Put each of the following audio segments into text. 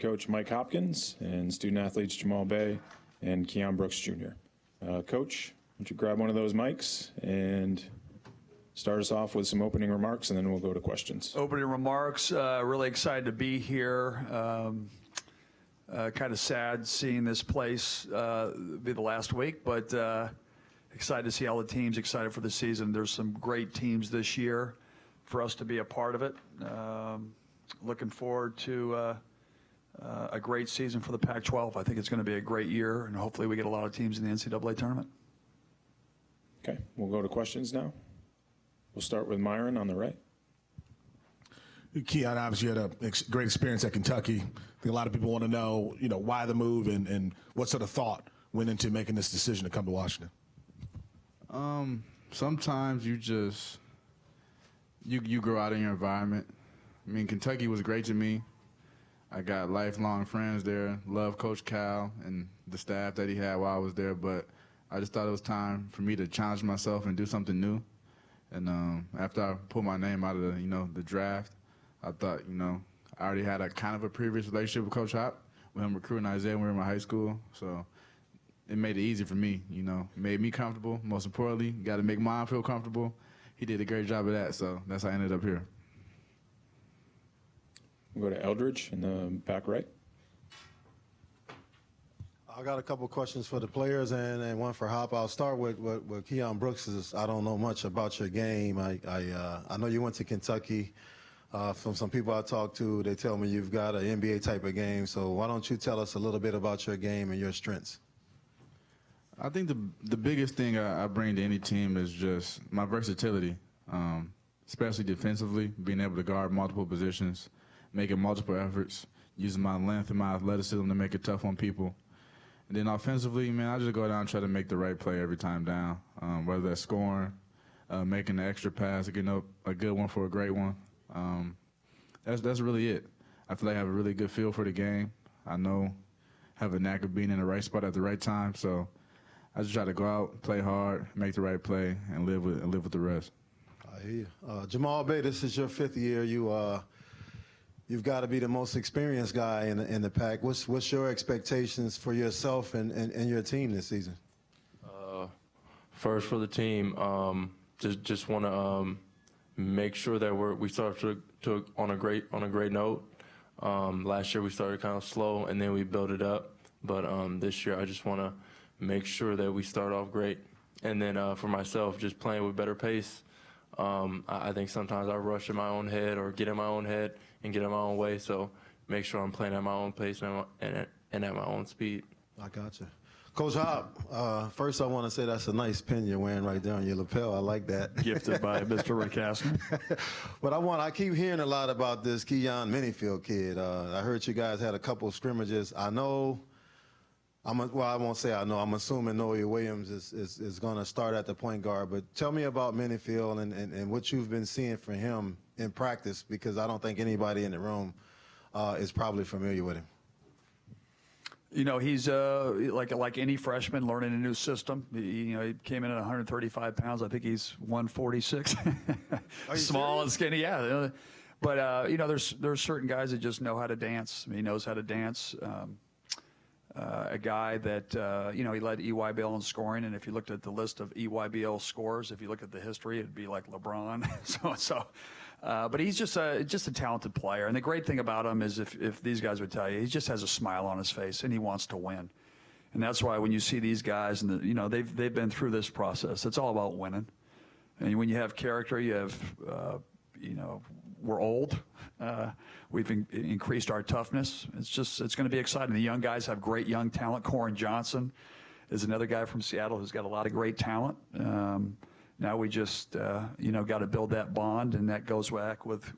head coach Mike Hopkins and student athletes Jamal Bay and Keion Jr. Coach, why don't you grab one of those mics and start us off with some opening remarks, and then we'll go to questions. Opening remarks, really excited to be here. Kind of sad seeing this place be the last week, but excited to see all the teams, excited for the season. There's some great teams this year for us to be a part of it. Looking forward to a great season for the Pac-12. I think it's going to be a great year, and hopefully we get a lot of teams in the NCAA tournament. Okay, we'll go to questions now. We'll start with Myron on the right. Keion, obviously you had a great experience at Kentucky. I think a lot of people want to know, why the move and what sort of thought went into making this decision to come to Washington. Sometimes you grow out in your environment. I mean, Kentucky was great to me. I got lifelong friends there. Love Coach Cal and the staff that he had while I was there. But I just thought it was time for me to challenge myself and do something new. And after I pulled my name out of the draft, I thought, I already had a kind of a previous relationship with Coach Hop, with him recruiting Isaiah when we were in high school. So it made it easy for me, made me comfortable. Most importantly, got to make mine feel comfortable. He did a great job of that, so that's how I ended up here. We'll go to Eldridge in the back right. I got a couple questions for the players and one for Hop. I'll start with Keion Brooks. I don't know much about your game. I know you went to Kentucky. From some people I talked to, they tell me you've got an NBA type of game. So why don't you tell us a little bit about your game and your strengths? I think the biggest thing I bring to any team is just my versatility, especially defensively, being able to guard multiple positions, making multiple efforts, using my length and my athleticism to make it tough on people. And then offensively, man, I just go down and try to make the right play every time down, whether that's scoring, making an extra pass, getting up a good one for a great one. That's really it. I feel like I have a really good feel for the game. I have a knack of being in the right spot at the right time. So I just try to go out, play hard, make the right play, and live with the rest. I hear you. Jamal Bay, this is your 5th year. You've got to be the most experienced guy in the Pac. What's your expectations for yourself and your team this season? First for the team, just want to make sure that we start on a great note. Last year we started kind of slow and then we built it up. But this year I just want to make sure that we start off great. And then for myself, just playing with better pace. I think sometimes I rush in my own head or get in my own head and get in my own way. So make sure I'm playing at my own pace and at my own speed. I got you. Coach Hop, first I want to say that's a nice pin you're wearing right there on your lapel. I like that. Gifted by Mr. Rick Hassner. But I keep hearing a lot about this Keion Minifield kid. I heard you guys had a couple of scrimmages. I won't say I know. I'm assuming Noah Williams is going to start at the point guard. But tell me about Minifield and what you've been seeing from him in practice, because I don't think anybody in the room is probably familiar with him. He's like any freshman learning a new system. He came in at 135 pounds. I think he's 146. Small and skinny, yeah. But there's certain guys that just know how to dance. He knows how to dance. A guy that he led EYBL in scoring, and if you looked at the list of EYBL scores, if you look at the history, it'd be like LeBron. But he's just a talented player, and the great thing about him is if these guys would tell you, he just has a smile on his face and he wants to win, and that's why when you see these guys and they've been through this process, it's all about winning. And when you have character, you have we're old. We've increased our toughness. It's going to be exciting. The young guys have great young talent. Corin Johnson is another guy from Seattle who's got a lot of great talent. Now we just, got to build that bond, and that goes back with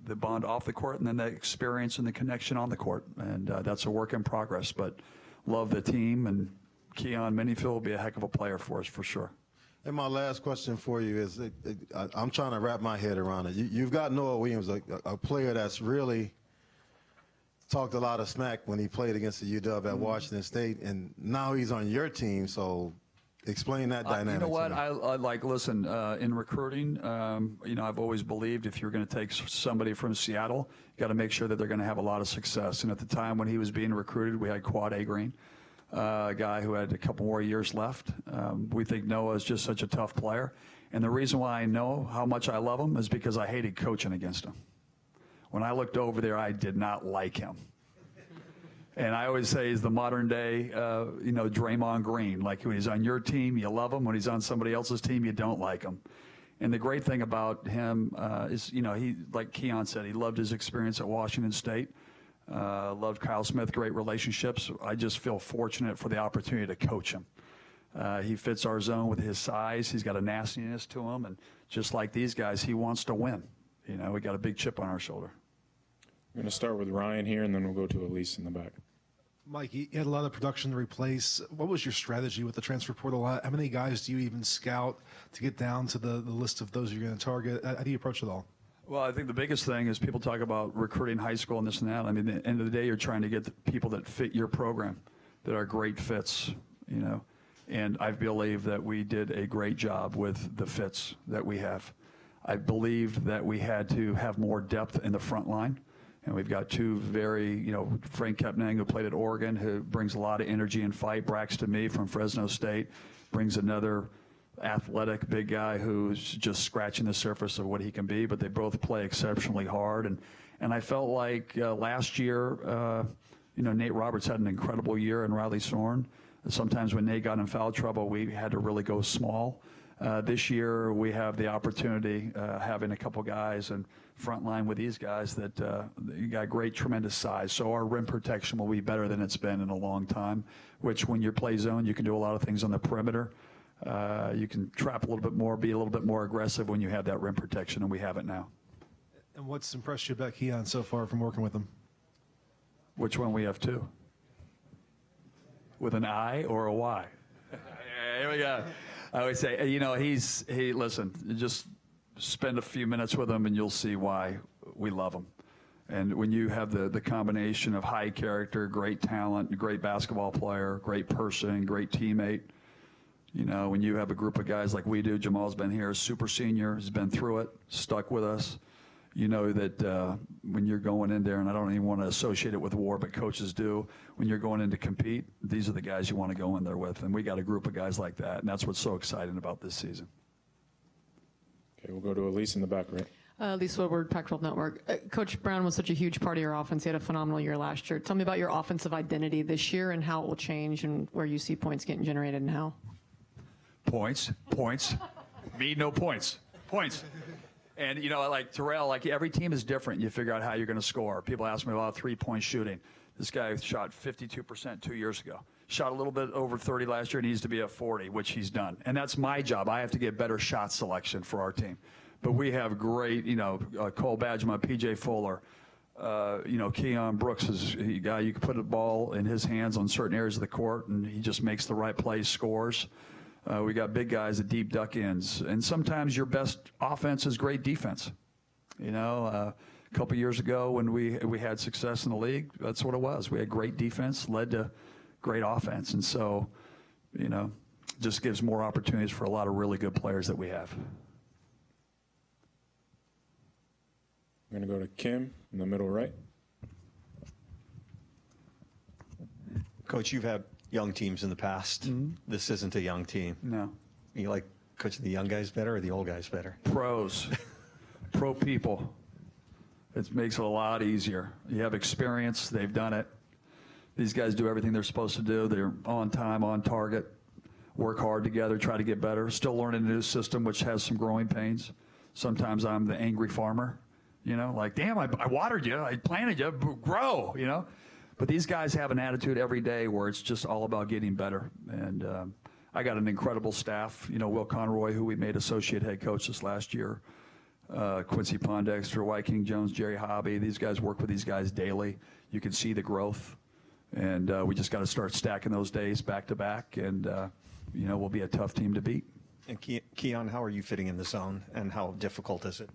the bond off the court and then the experience and the connection on the court. And that's a work in progress, but love the team, and Keion Minifield will be a heck of a player for us for sure. And my last question for you is, I'm trying to wrap my head around it. You've got Noah Williams, a player that's really talked a lot of smack when he played against the UW at Washington State, and now he's on your team. So Explain that dynamic. You know what? to me. I like, listen, in recruiting, you know, I've always believed if you're going to take somebody from Seattle, you got to make sure that they're going to have a lot of success. And at the time when he was being recruited, we had Quad A Green, a guy who had a couple more years left. We think Noah is just such a tough player. And the reason why I know how much I love him is because I hated coaching against him. When I looked over there, I did not like him. And I always say he's the modern day, you know, Draymond Green. Like when he's on your team, you love him. When he's on somebody else's team, you don't like him. And the great thing about him is, you know, he, like Keion said, he loved his experience at Washington State. Loved Kyle Smith, great relationships. I just feel fortunate for the opportunity to coach him. He fits our zone with his size. He's got a nastiness to him. And just like these guys, he wants to win. You know, we got a big chip on our shoulder. We're going to start with Ryan here, and then we'll go to Elise in the back. Mike, you had a lot of production to replace. What was your strategy with the transfer portal? How many guys do you even scout to get down to the list of those you're going to target? How do you approach it all? Well, I think the biggest thing is people talk about recruiting high school and this and that. I mean, at the end of the day, you're trying to get the people that fit your program, that are great fits, you know. And I believe that we did a great job with the fits that we have. I believed that we had to have more depth in the front line. And we've got two very, you know, Frank Kepnang, who played at Oregon, who brings a lot of energy and fight. Braxton Me from Fresno State brings another athletic big guy who's just scratching the surface of what he can be, but they both play exceptionally hard. And I felt like last year, you know, Nate Roberts had an incredible year, and Riley Sorn. Sometimes when Nate got in foul trouble, we had to really go small. This year, we have the opportunity, having a couple guys and front line with these guys that you got great, tremendous size. So our rim protection will be better than it's been in a long time, which when you play zone, you can do a lot of things on the perimeter. You can trap a little bit more, be a little bit more aggressive when you have that rim protection, and we have it now. And what's impressed you about Keion so far from working with him? Which one? We have two. With an I or a Y? Here we go. I always say, you know, listen, just spend a few minutes with him and you'll see why we love him. And when you have the combination of high character, great talent, great basketball player, great person, great teammate, you know, when you have a group of guys like we do, Jamal's been here, super senior, has been through it, stuck with us. You know that when you're going in there, and I don't even want to associate it with war, but coaches do, when you're going in to compete, these are the guys you want to go in there with. And we got a group of guys like that, and that's what's so exciting about this season. Okay, we'll go to Elise in the back, right? Elise Woodward, Pac-12 Network. Coach Brown was such a huge part of your offense. He had a phenomenal year last year. Tell me about your offensive identity this year and how it will change and where you see points getting generated and how. Points. Me, no points. Points. And, you know, like Terrell, like every team is different. You figure out how you're going to score. People ask me about three-point shooting. This guy shot 52% 2 years ago. Shot a little bit over 30 last year, and needs to be at 40, which he's done. And that's my job. I have to get better shot selection for our team. But we have great, you know, Cole Badgema, P.J. Fuller, you know, Keion Brooks is a guy you can put a ball in his hands on certain areas of the court, and he just makes the right plays, scores. We got big guys at deep duck ends. And sometimes your best offense is great defense. You know, a couple years ago when we had success in the league, that's what it was. We had great defense, led to great offense. And so, you know, just gives more opportunities for a lot of really good players that we have. We're going to go to Kim in the middle right. Coach, you've had young teams in the past. Mm-hmm. This isn't a young team. No. You like coaching the young guys better or the old guys better? Pros. Pro people. It makes it a lot easier. You have experience. They've done it. These guys do everything they're supposed to do. They're on time, on target, work hard together, try to get better. Still learning a new system, which has some growing pains. Sometimes I'm the angry farmer, you know, like, damn, I watered you, I planted you, grow, you know. But these guys have an attitude every day where it's just all about getting better. And I got an incredible staff. You know, Will Conroy, who we made associate head coach this last year, Quincy Pondexter, White King Jones, Jerry Hobby. These guys work with these guys daily. You can see the growth. And we just got to start stacking those days back to back. And, you know, we'll be a tough team to beat. And Keion, how are you fitting in the zone, and how difficult is it?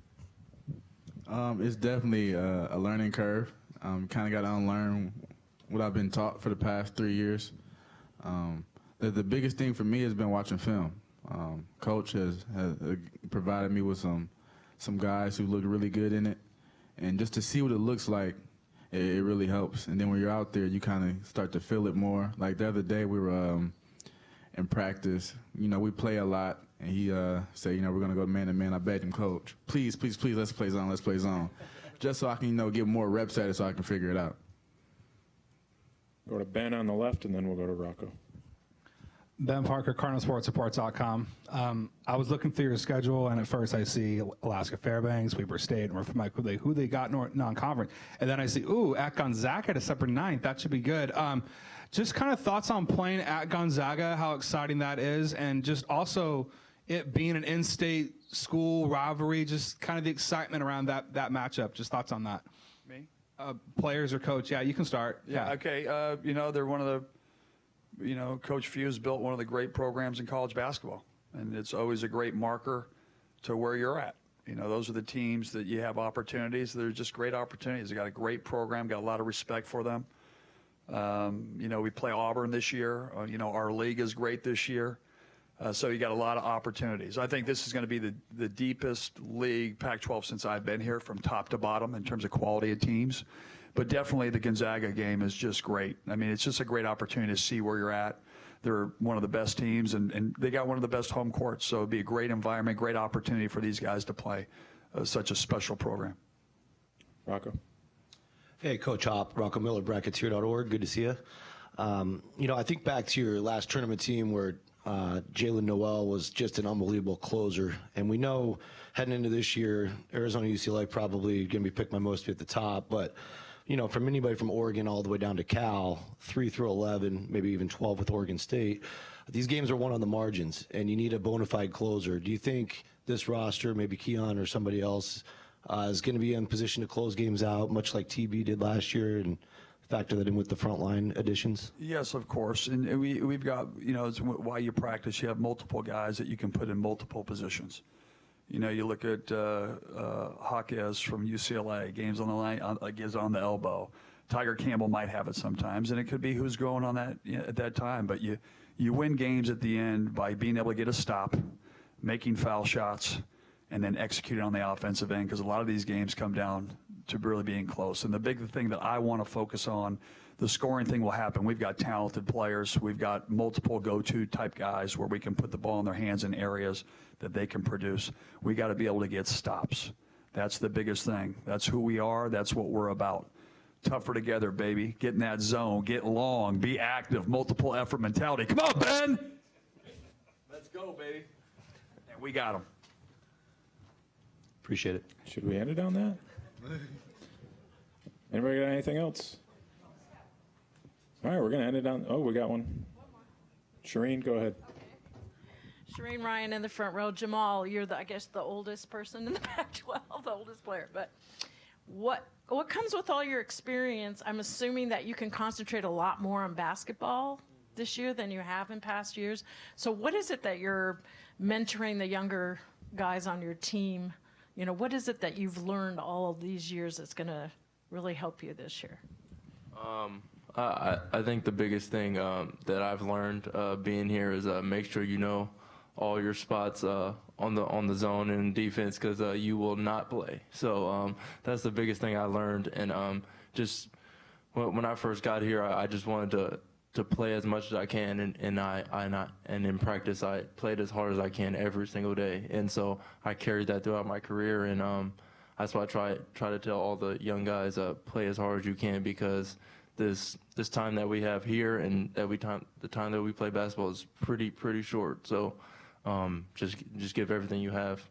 It's definitely a learning curve. Kind of got to unlearn what I've been taught for the past 3 years. The biggest thing for me has been watching film. Coach has provided me with some guys who look really good in it, and just to see what it looks like, it really helps. And then when you're out there, you kind of start to feel it more. Like the other day, we were in practice. You know, we play a lot, and he said, you know, we're gonna go man to man. I begged him, Coach, please, please, please, let's play zone, just so I can, you know, get more reps at it, so I can figure it out. Go to Ben on the left, and then we'll go to Rocco. Ben Parker, CardinalSportsReport.com. I was looking through your schedule, and at first I see Alaska Fairbanks, Weber State, North Mike, who they got non-conference. And then I see, at Gonzaga, December 9th. That should be good. Just kind of thoughts on playing at Gonzaga, how exciting that is, and just also it being an in-state school rivalry, just kind of the excitement around that matchup. Just thoughts on that. Me? Players or coach? Yeah, you can start. Yeah. Okay. You know, they're one of the. You know, Coach Few's built one of the great programs in college basketball, and it's always a great marker to where you're at. You know, those are the teams that you have opportunities. They're just great opportunities. They got a great program, got a lot of respect for them. You know, we play Auburn this year. You know, our league is great this year. So you got a lot of opportunities. I think this is going to be the deepest league, Pac-12, since I've been here, from top to bottom in terms of quality of teams. But definitely the Gonzaga game is just great. I mean, it's just a great opportunity to see where you're at. They're one of the best teams, and they got one of the best home courts. So it'd be a great environment, great opportunity for these guys to play such a special program. Rocco. Hey, Coach Hop, Rocco Miller, Brackets.org. Good to see you. You know, I think back to your last tournament team where Jalen Noel was just an unbelievable closer. And we know heading into this year, Arizona, UCLA probably going to be picked by most of you at the top. But, you know, from anybody from Oregon all the way down to Cal, 3 through 11, maybe even 12 with Oregon State, these games are won on the margins, and you need a bona fide closer. Do you think this roster, maybe Keion or somebody else, is going to be in position to close games out, much like TB did last year, and factor that in with the frontline additions? Yes, of course. And we've got, you know, it's why you practice. You have multiple guys that you can put in multiple positions. You know, you look at Hopkins from UCLA, games on the line, gives on the elbow. Tiger Campbell might have it sometimes, and it could be who's going on that at that time. But you win games at the end by being able to get a stop, making foul shots, and then executing on the offensive end, because a lot of these games come down to really being close. And the big thing that I want to focus on, the scoring thing will happen. We've got talented players. We've got multiple go-to type guys where we can put the ball in their hands in areas that they can produce. We got to be able to get stops. That's the biggest thing. That's who we are. That's what we're about. Tougher together, baby. Get in that zone. Get long. Be active. Multiple effort mentality. Come on, Ben. Let's go, baby. And we got them. Appreciate it. Should we end it on that? Anybody got anything else? All right, we're going to end it on. Oh, we got one. Shireen, go ahead. Shireen Ryan in the front row. Jamal, you're I guess the oldest person in the Pac-12, the oldest player. But what comes with all your experience? I'm assuming that you can concentrate a lot more on basketball this year than you have in past years. So what is it that you're mentoring the younger guys on your team? You know, what is it that you've learned all of these years that's going to really help you this year? I think the biggest thing that I've learned being here is make sure you know all your spots on the zone and defense, because you will not play. So that's the biggest thing I learned. And just when I first got here, I just wanted to play as much as I can, and in practice I played as hard as I can every single day. And so I carried that throughout my career, and that's why I try to tell all the young guys, play as hard as you can, because this time that we have here and the time that we play basketball is pretty short. So just give everything you have.